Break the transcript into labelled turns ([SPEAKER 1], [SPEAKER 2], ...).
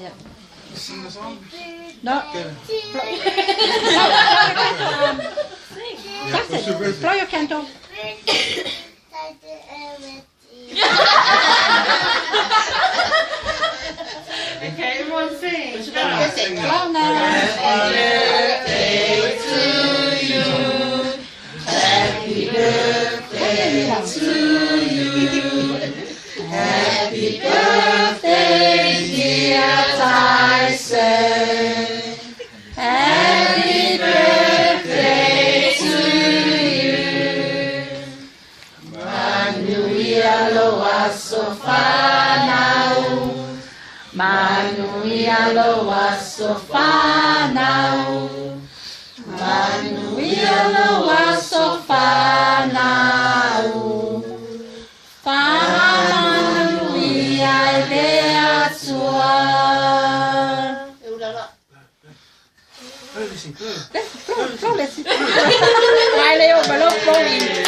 [SPEAKER 1] Ja.
[SPEAKER 2] Sing a song?
[SPEAKER 1] No. Play your canto.
[SPEAKER 3] Okay, everyone sing.
[SPEAKER 1] Flow now.
[SPEAKER 4] Happy birthday, dear Tyson. Happy birthday to you. Manuia loa sofanau. Manuia loa sofanau. Manuia loa sofanau. Manuia idea tua.
[SPEAKER 2] Listen, good.
[SPEAKER 1] Flow, let's see. Vai Leo, bello flowing.